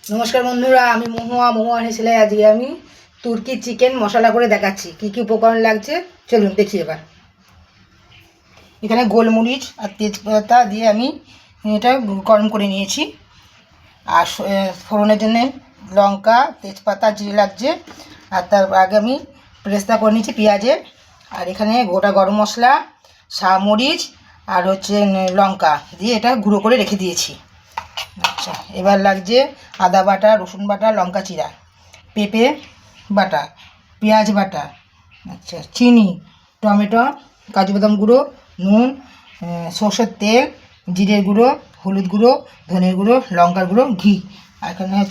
নমস্কার বন্ধুরা, আমি মহুয়া হেসেলে। আজকে আমি তুর্কি চিকেন মশলা করে দেখাচ্ছি কি কি উপকরণ লাগছে। চলুন দেখি। এবার এখানে গোলমরিচ আর তেজপাতা দিয়ে আমি এটা গরম করে নিয়েছি। আর ফোড়নের জন্য লঙ্কা, তেজপাতা, জিরে লাগছে। আর তার আগে আমি পেস্তা করে নিয়েছি পেঁয়াজের। আর এখানে গোটা গরম মশলা, মরিচ আর লঙ্কা দিয়ে এটা গুঁড়ো করে রেখে দিয়েছি। আচ্ছা, এবার লাগছে আদা বাটা, রসুন বাটা, লঙ্কা চিরা, পেঁপে বাটা, পেঁয়াজ বাটা, আচ্ছা চিনি, টমেটো, কাজু বাদাম গুঁড়ো, নুন, সর্ষের তেল, জিরের গুঁড়ো, হলুদ গুঁড়ো, ধনের গুঁড়ো, লঙ্কার গুঁড়ো, ঘি। আর এখানে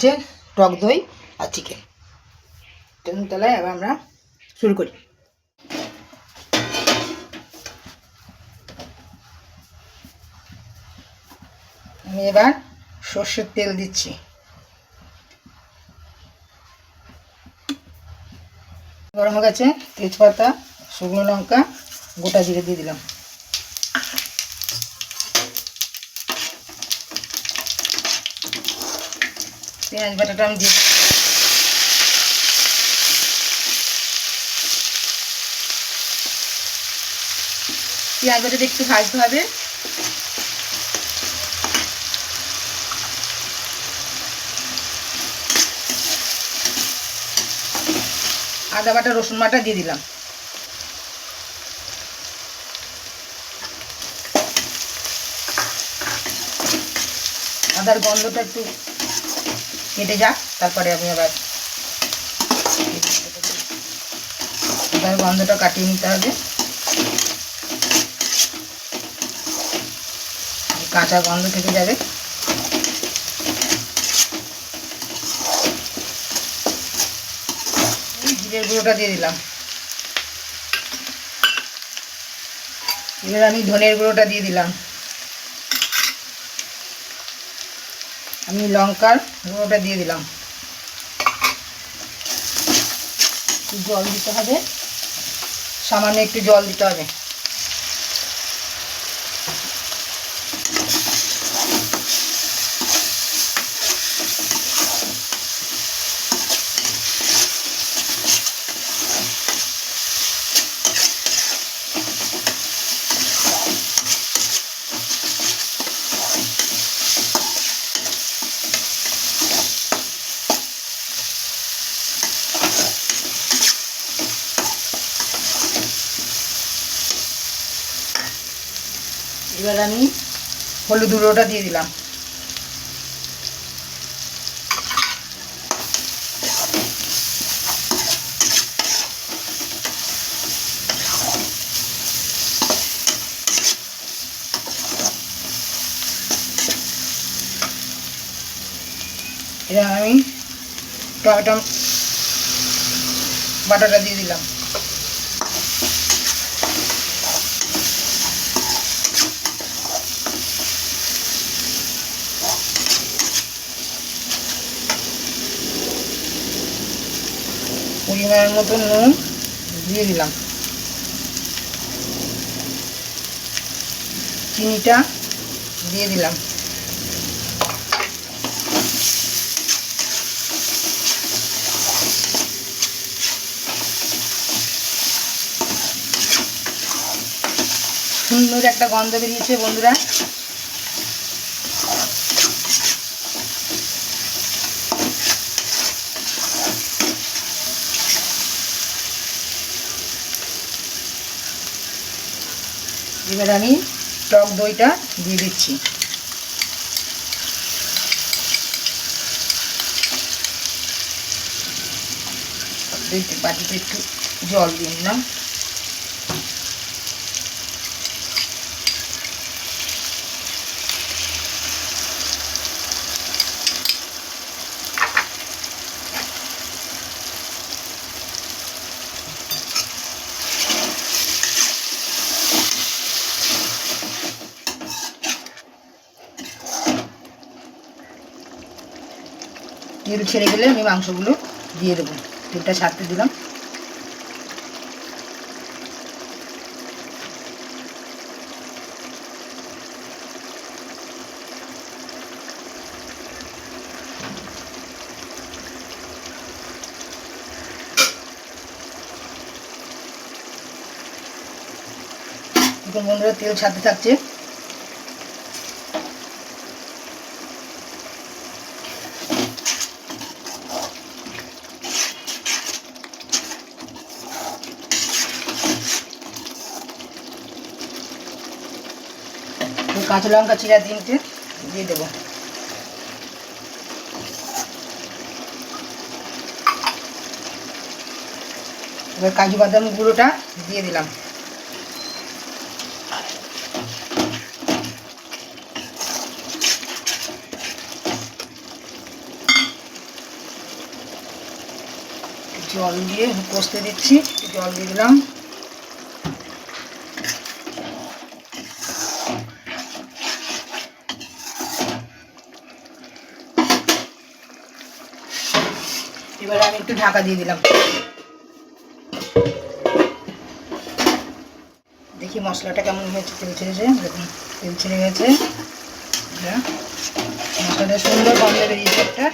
টক দই আর চিকেন। চলুন তাহলে এবার আমরা শুরু করি। আমি এবার সর্ষের তেল দিচ্ছি। গরম হয়ে গেছে। তেজপাতা, শুকনো লঙ্কা, গোটা জিরে দিয়ে দিলাম। পেঁয়াজ বাটাটা আমি দিয়ে পেঁয়াজ বাটাটা একটু ভাজতে হবে। আদা বাটা, রসুন বাটা দিয়ে দিলাম। আদার গন্ধটা একটু কেটে যাক, তারপরে আমি আবার আদার গন্ধটা কাটিয়ে নিতে হবে। কাঁচা গন্ধ থেকে যাবে। জিরের গুঁড়োটা দিয়ে দিলাম। এবার আমি ধনের গুঁড়োটা দিয়ে দিলাম। আমি লঙ্কার গুঁড়োটা দিয়ে দিলাম। জল দিতে হবে, সামান্য একটু জল দিতে হবে। এবার আমি হলুদ গুঁড়োটা দিয়ে দিলাম। এবার আমি টমেটো বাটাটা দিয়ে দিলাম। পরিমাণ মতো নুন দিয়ে দিলাম। চিনিটা দিয়ে দিলাম। সুন্দর একটা গন্ধ বেরিয়েছে বন্ধুরা। এবার আমি টক দইটা দিয়ে দিচ্ছি। বাটিতে একটু জল দিয়ে দিলাম। তেল ছেড়ে গেলে আমি মাংসগুলো দিয়ে দেবো। তেলটা ছাড়তে দিলাম। দেখুন বন্ধুরা তেল ছাড়তে থাকছে। কাঁচা লঙ্কা চিরা দিয়ে দেবো। এবার কাজু বাদাম গুঁড়োটা দিয়ে দিলাম। জল দিয়ে কষতে দিচ্ছি, জল দিয়ে দিলাম। এবারে আমি একটু ঢাকা দিয়ে দিলাম। দেখি মশলাটা কেমন হয়েছে, তেল ছেড়েছে, দেখুন তেল ছেড়ে গেছে। মশলাটা সুন্দর গন্ধ বেরিয়েছে একটা।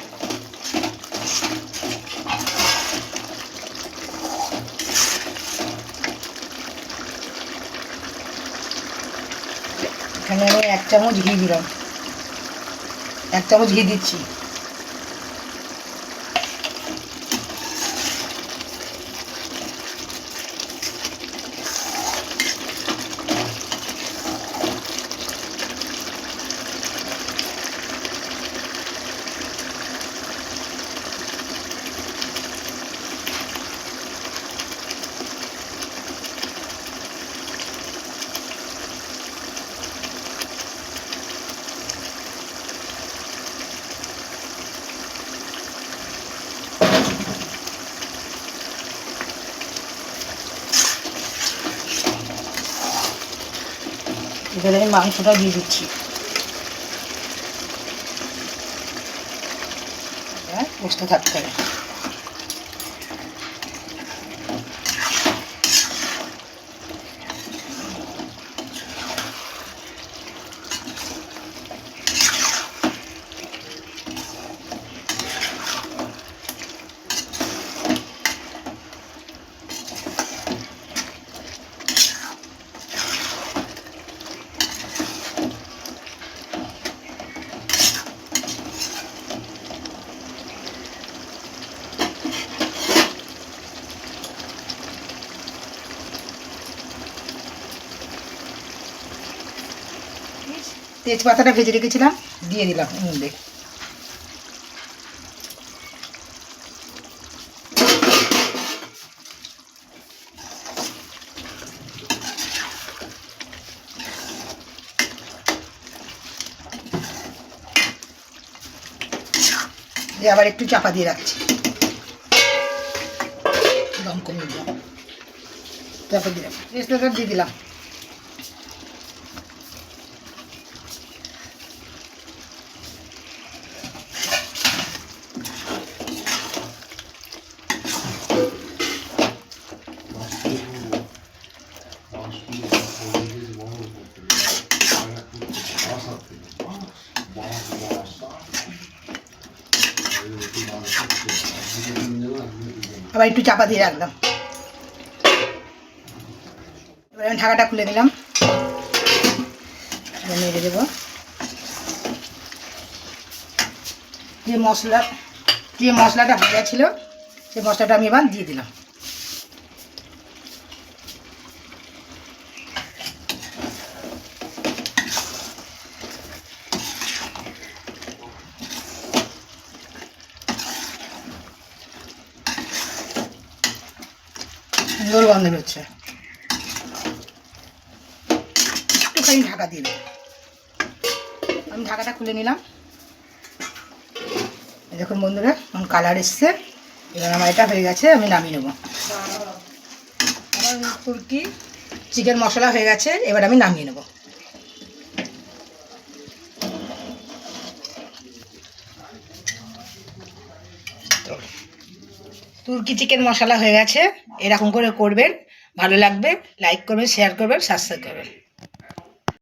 এখানে আমি 1 চামচ ঘি দিলাম, 1 চামচ ঘি দিচ্ছি। এবারে আমি মাংসটা দিয়ে দিচ্ছি। কষতে থাকতে হবে। তেজপাতাটা ভেজে রেখেছিলাম, দিয়ে দিলাম এর মধ্যে। দিয়ে আবার একটু চাপা দিয়ে রাখছি, দম কমিয়ে দিলাম, চাপা দিলাম, তেজপাতা দিয়ে দিলাম। আবার একটু চাপা দিয়ে রাখলাম। এবার আমি ঢাকাটা খুলে দিলাম, নেড়ে দেবো। যে মশলাটা ভাজা ছিল সেই মশলাটা আমি এবার দিয়ে দিলাম। সুন্দর গন্ধ বেরোচ্ছে, একটুখানি ঢাকা দিয়ে দেবো। আমি ঢাকাটা খুলে নিলাম। দেখুন বন্ধুরা এখন কালার এসছে। এবার আমার এটা হয়ে গেছে, আমি নামিয়ে নেবো। আমার তুর্কি চিকেন মশলা হয়ে গেছে, এবার আমি নামিয়ে নেব। তুর্কি চিকেন মশলা হয়ে গেছে, এরকম করে করবেন, ভালো লাগবে। লাইক করবেন, শেয়ার করবেন, সাবস্ক্রাইব করবেন।